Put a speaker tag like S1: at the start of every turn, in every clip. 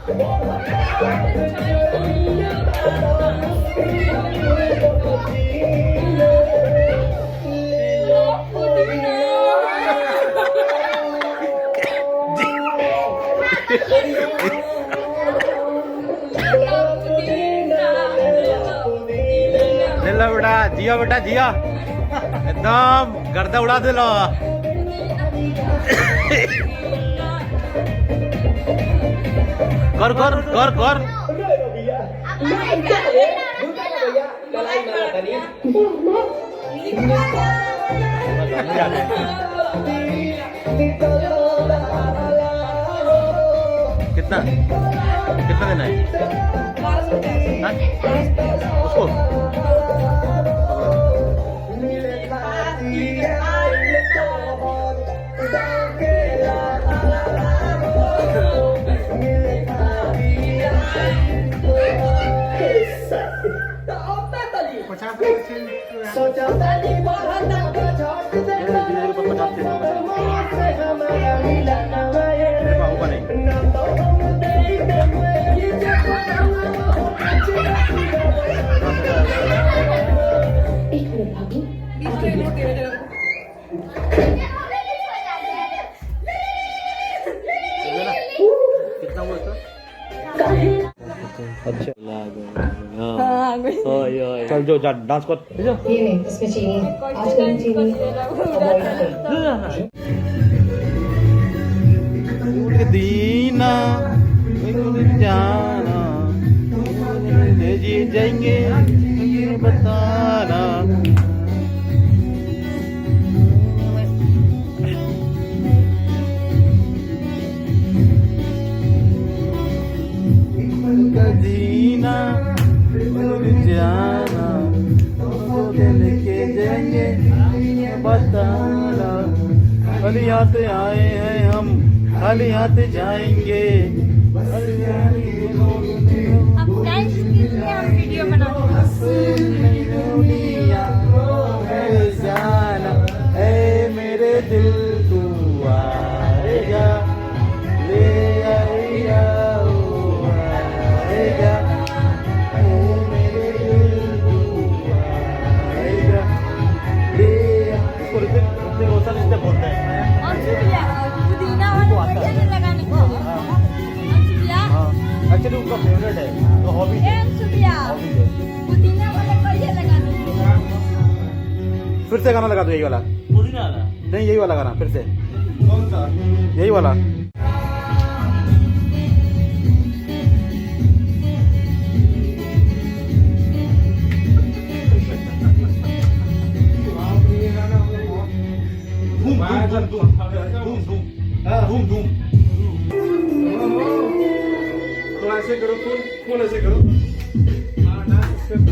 S1: ले लो बेटा, जिया बेटा जिया, एकदम गर्दा उड़ा दे लो। कर कर कर कर कितना कितना देना है हाँ? उसको अच्छा चल जो जा डांस कर
S2: ये नहीं, इसमें चीनी आजकल चीनी
S1: दीना जाना जी जाएंगे बताना दीना जाना लेके जाएंगे बताना खाली हाथ आए हैं हम खाली हाथ जाएंगे।
S3: अब डांस कीजिए, हम वीडियो बनाते
S1: जाना ऐ मेरे दिल तू आएगा ले आएगा आएगा ऐ मेरे दिल तू आएगा ले इसको रितिक रोशन इससे बोलते हैं
S3: और सुबिया पुदीना वाला कैसे लगाने को सुबिया
S1: एक्चुअली उनका फेवरेट है तो हॉबी
S3: ए सुबिया पुदीना वाला कैसे लगाने को
S1: फिर से गाना लगा दो यही वाला
S4: पुदीना वाला
S1: नहीं यही वाला गाना फिर से
S4: कौन सा
S1: यही वाला
S4: धूम धूम थोड़ा ऐसे करो, फुल ऐसे करो। हाँ डांस स्टेप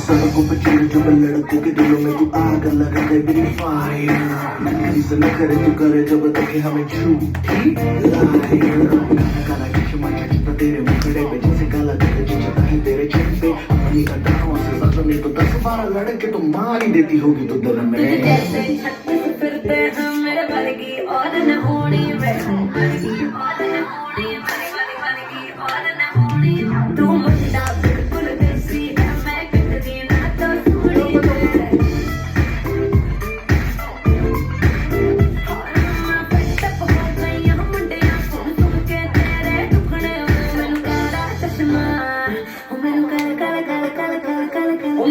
S5: सड़कों पे चले जो लड़कों के दिलों में तू आग लगा दे मेरी फायर किसी न करे तू करे जब देखे हमें झूठी लायर काला चश्मा चचता तेरे मुखड़े पे जैसे काला जग चचता है तेरे चेहरे पे अपनी अदाओं से बदलने तो 10-12 लड़के तो मार ही देती होगी तो दिल में
S3: जैसे छत से फिरते हैं मेरे वर्गी और न होनी वैसे वर्गी और न होनी वर्गी और न होनी तू मुंडा बिल्कुल देसी है मैं कितनी ना तो थोड़ी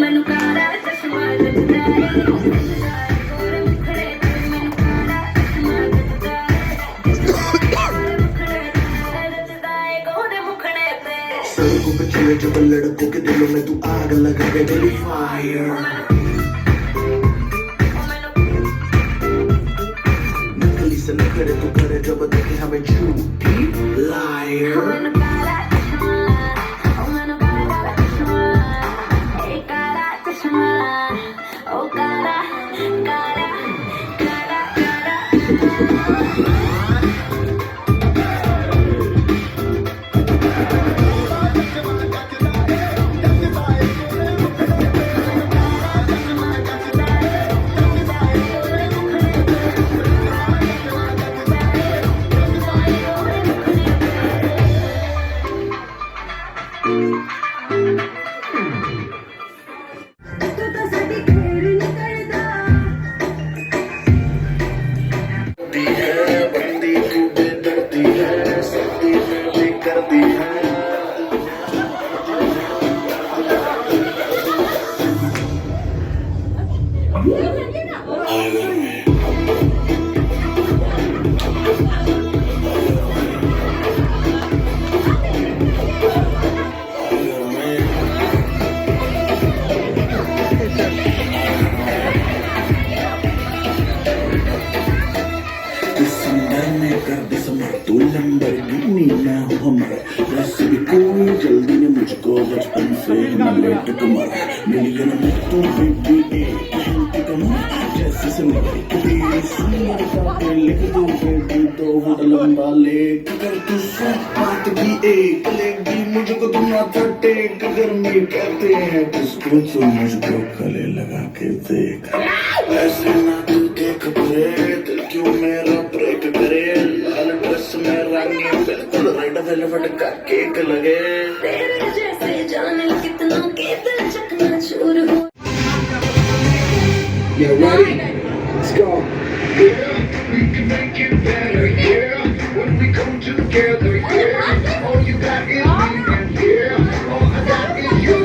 S3: ਮੈਨੂੰ ਕਾਲਾ ਚਸ਼ਮਾ ਲੱਗਦਾ ਏ ਗੋਰ ਮੁਖੜੇ ਤੇ ਮੈਨੂੰ ਕਾਲਾ ਚਸ਼ਮਾ ਲੱਗਦਾ ਏ ਮੁਖੜੇ ਲੱਗਦਾ ਏ ਗੋਰ ਮੁਖੜੇ ਤੇ
S5: सड़कों पे चले जब लड़कों के दिलों में तू आग लगा दे मेरी फायर नकली से न करे तू करे जब देखे हमें झूठी लायर
S3: ਮੈਨੂੰ ਕਾਲਾ ਚਸ਼ਮਾ ਮੈਨੂੰ ਕਾਲਾ ਚਸ਼ਮਾ ਏ ਕਾਲਾ ਚਸ਼ਮਾ ਓ ਕਾਲਾ ਕਾਲਾ ਕਾਲਾ ਕਾਲਾ
S5: बंदी तू बेदर्दी है सर्दी में भी करती है दिसंबर में कर दिसंबर तू लंबरगिनी मैं हूँ हमर वैसे भी कोई जल्दी ने मुझको बचपन से लेट कमर मिलियन में तू बेबी एक घंटे कमर जैसे सिंदूर तेरी सुंदर बातें लिख दूं बेबी तो होट लंबा लेट अगर तू सब बात भी एक लेगी मुझको तुम माथा टेक अगर मेरे कहते हैं किसको तो मुझको गले लगा के देख ऐसे ना तू देख बुरे दिल क्यों मेरा ब्रेक करे लाल ड्रेस में रंगे बिल्कुल रेड वेलवेट का केक लगे
S3: तेरे जैसे जाने कितनों के दिल चकना चूर हो
S5: Yeah, ready? Let's go.
S6: Yeah, we can make it better, yeah. When we come together, yeah. All you got is me, and yeah, all I got is you.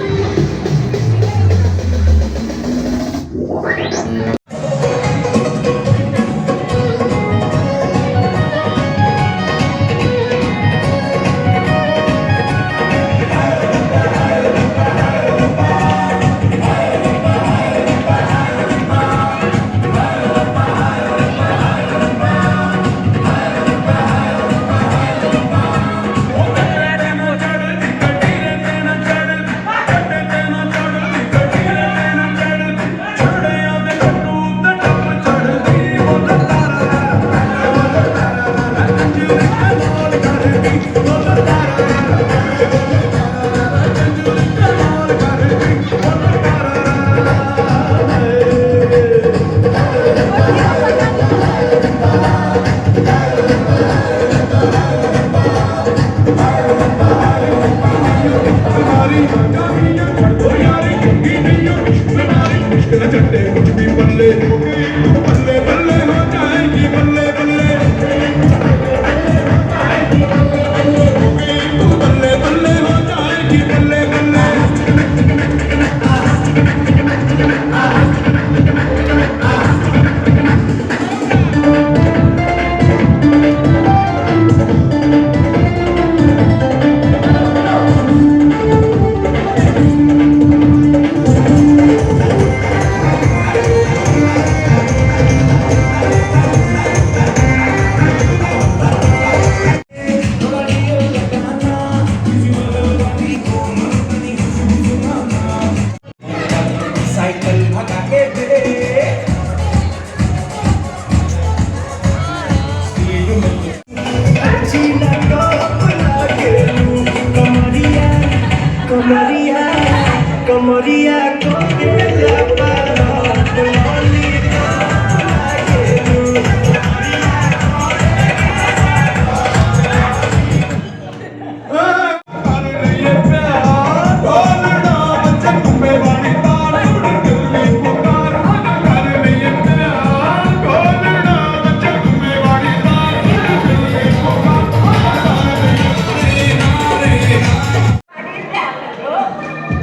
S1: कमरिया को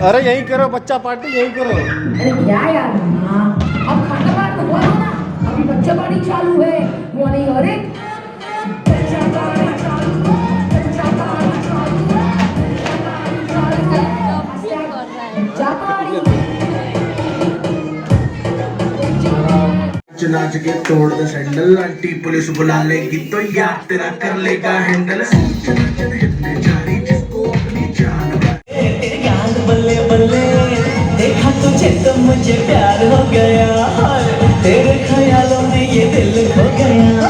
S1: अरे यही करो बच्चा पार्टी यही करो।
S2: अरे क्या यार हाँ अब खाना बात तो बोलो ना अभी बच्चा पार्टी चालू है वो नहीं हो रहे बच्चा पार्टी चालू बच्चा पार्टी
S5: नाच के तोड़ दे सैंडल आंटी पुलिस बुला लेगी तो यार तेरा कर लेगा हैंडल हिलने जारी जिसको अपनी जान
S7: बल्ले बल्ले देखा तुझे तो मुझे प्यार हो गया और तेरे ख्यालों में ये दिल खो गया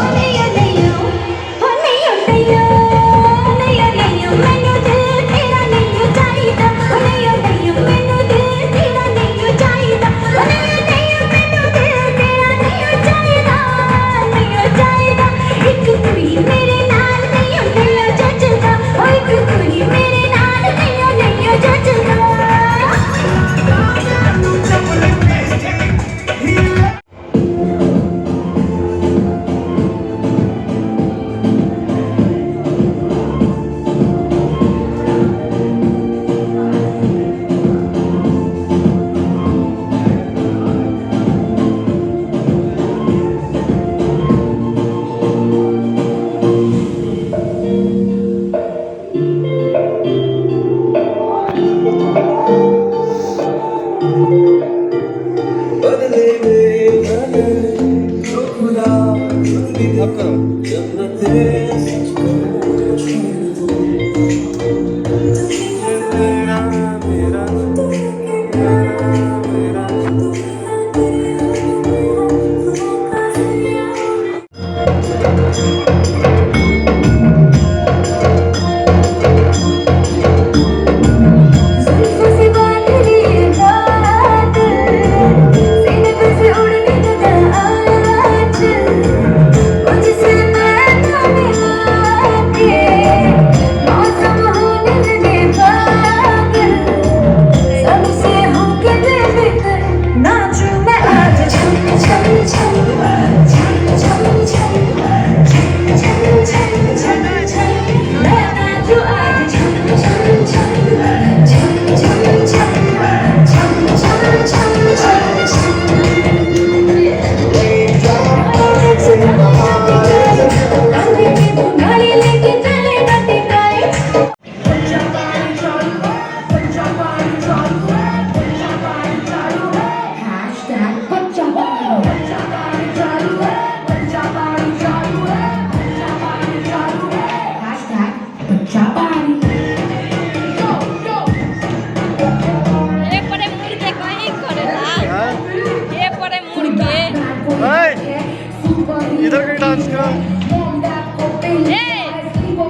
S1: इधर कहीं डांस करो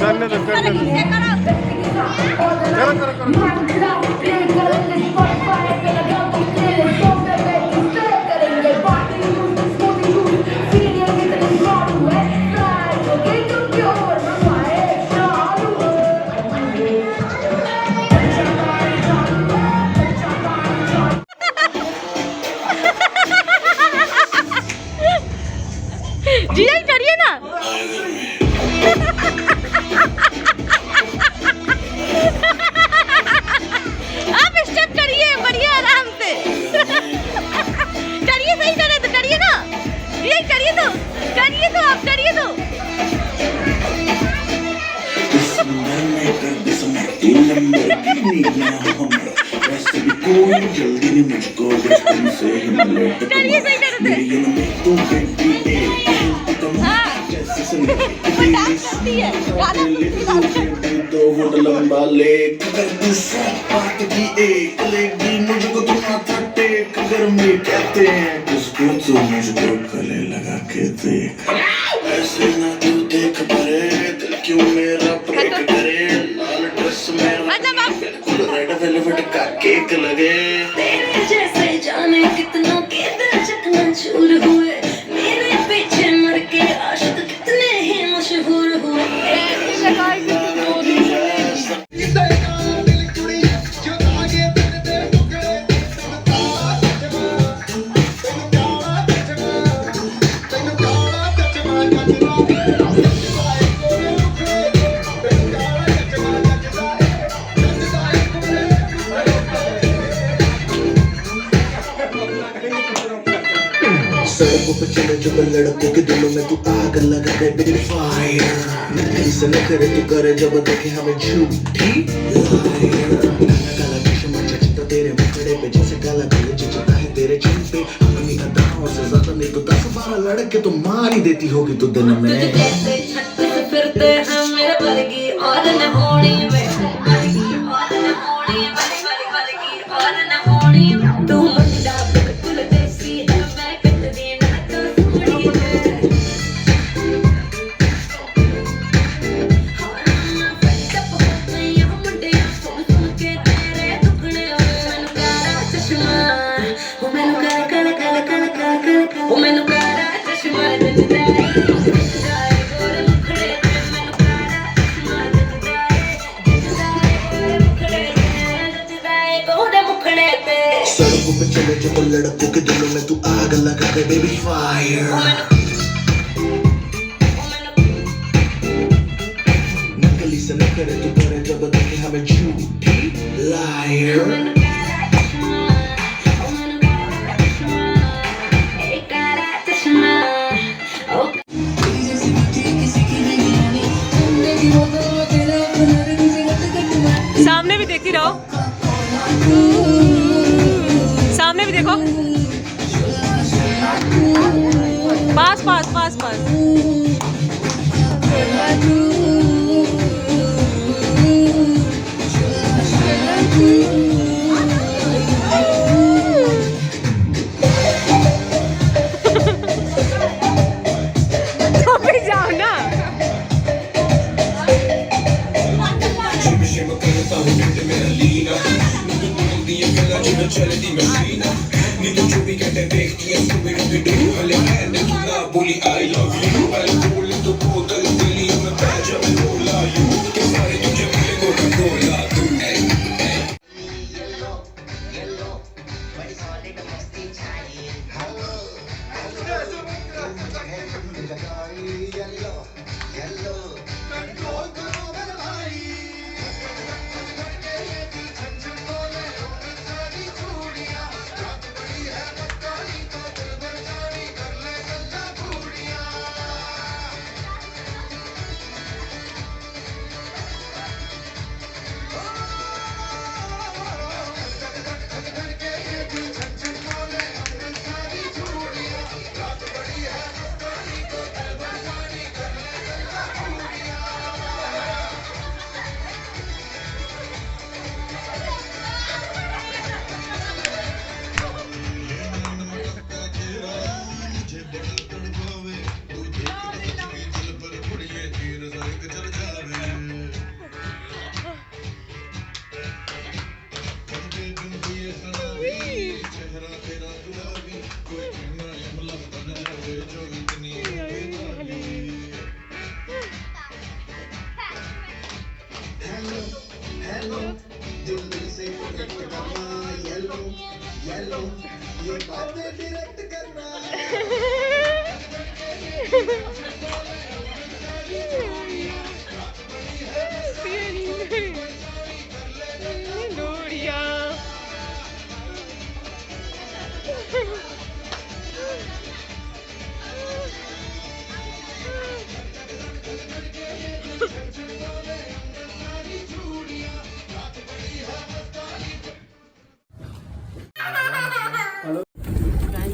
S1: करने दो करने दो करो करो
S8: जीजा करिए ना आप स्टेप करिए बढ़िया आराम से करिए सही करे तो करिए ना ये करिए तो आप करिए तो
S5: कोई जल्दी नहीं मुझको बचपन से ही मिले
S8: करिए सही करे
S5: तुम बेटी दो फुट लंबा लेक अगर दूसरा बात की एक लेगी मुझको तुम माथा टेक गर्मी कहते हैं किसको तो मुझको गले लगा के देख ऐसे ना तू देख क्यों मेरा ब्रेक करे लाल ड्रेस में
S8: मतलब आप
S5: बिल्कुल रेड वेलवेट का केक लगे
S3: तेरे जैसे जाने कितनों के दिल चकना चूर हुए मेरे पीछे मर के आशिक कितने ही मशहूर हुए
S5: सड़कों पे चले जो लड़कों के दिलों में तू आग लगा दे बेबी फायर ऐसे न करे तू करे जब देखे हमें झूठी लायर काला चश्मा जचता तेरे मुखड़े पे जैसे काला काले जचता है तेरे चिन पे अपनी अदाओं से ज्यादा नहीं तो 10-12 लड़के तो मार ही देती होगी तू दिन में
S3: तुझे जैसे छत पे फिरते हैं मेरे वर्गी और न होनी में और न होनी वर्गी और न होनी तू मुंडा बिल्कुल देसी है मैं कितनी ना तो थोड़ी है और मैं फटप हो गई हूं मुंडे सुन के तेरे दुखड़े मैनू काला चश्मा ओ मैनू काला काला काला काला काला ओ मैनू काला चश्मा जचदा है गोरे मुखड़े ते मैनू काला चश्मा जचदा है मुखड़े ते जचदा है गोरे मुखड़े ते
S5: सड़कों पे चले जब लड़कों के दिलों में तू आग लगा दे बेबी फायर नकली से न करे तू करे जब देखे हमें झूठी लायर
S8: सामने भी देखती रहो, सामने भी देखो, पास पास पास पास। तो भी जाओ ना।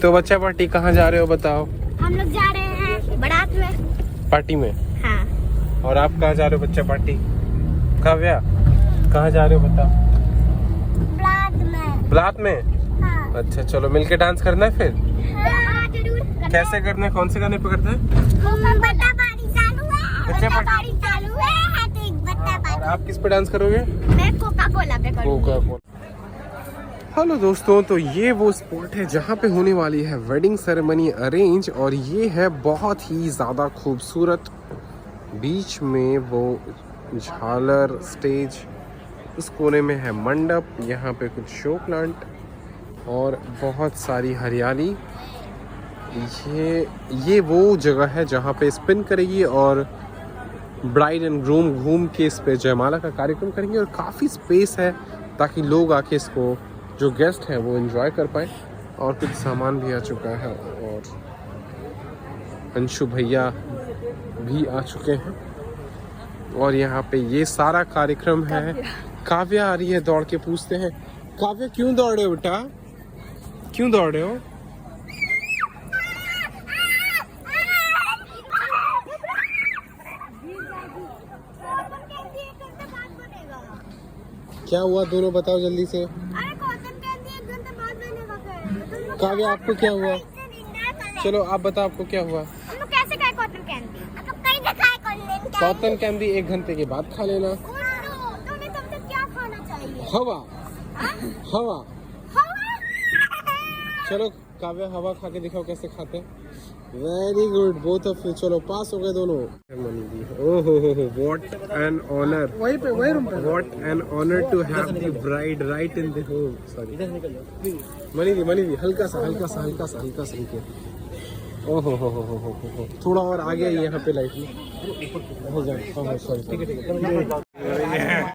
S4: तो बच्चा पार्टी कहाँ जा रहे हो बताओ?
S9: हम लोग जा रहे हैं बारात में।
S4: पार्टी में?
S9: हाँ।
S4: और आप कहाँ जा रहे हो बच्चा पार्टी? काव्या कहाँ जा रहे हो बताओ?
S9: बारात में।
S4: बारात में?
S9: हाँ।
S4: अच्छा चलो मिलके डांस करना है फिर?
S9: हाँ जरूर।
S4: कैसे करना है? कौन से गाने पे करना है?
S9: बच्चा पार्टी चालू है।
S4: बच्चा पार्टी
S9: चालू है।
S4: आप किस पे डांस करोगे?
S9: मैं कोका कोला पे करूँगी।
S4: Coca Cola. हेलो दोस्तों, तो ये वो स्पॉट है जहाँ पे होने वाली है वेडिंग सेरेमनी अरेंज, और ये है बहुत ही ज़्यादा खूबसूरत। बीच में वो झालर स्टेज, उस कोने में है मंडप, यहाँ पे कुछ शो प्लांट और बहुत सारी हरियाली। ये वो जगह है जहाँ पे स्पिन करेगी और ब्राइड एंड ग्रूम घूम के इस पे जयमाला का कार्यक्रम करेंगे, और काफ़ी स्पेस है ताकि लोग आके इसको, जो गेस्ट हैं वो एंजॉय कर पाए। और कुछ सामान भी आ चुका है और अंशु भैया भी आ चुके हैं, और यहाँ पे ये सारा कार्यक्रम है। काव्या आ रही है, दौड़ के पूछते हैं, काव्या क्यों दौड़ रहे हो बेटा, क्यों दौड़ रहे हो? क्या हुआ, दोनों बताओ जल्दी से।
S9: अरे कॉटन कैंडी 1 घंटे बाद बनेगा फिर।
S4: काव्या आपको क्या हुआ? चलो आप बताओ आपको क्या हुआ।
S9: हम लोग कैसे खाए कॉटन कैंडी? आप लोग कहीं खाए कॉटन कैंडी?
S4: कॉटन कैंडी 1 घंटे के बाद खा लेना।
S9: तो हमें तब तक क्या खाना चाहिए?
S4: हवा। हवा।
S9: हवा?
S4: चलो काव्या हवा खा के दिखाओ कैसे खाते हैं। Very good both of you, चलो पास हो गए दोनों। ओहो व्हाट एन ऑनर, वहीं पे वही रूम पे, what an honour to have the bride right in the home. Sorry मनी दी हल्का सा नीचे। ओहो हो, थोड़ा और आगे यहाँ पे लाइट में हो जाए। सॉरी ठीक है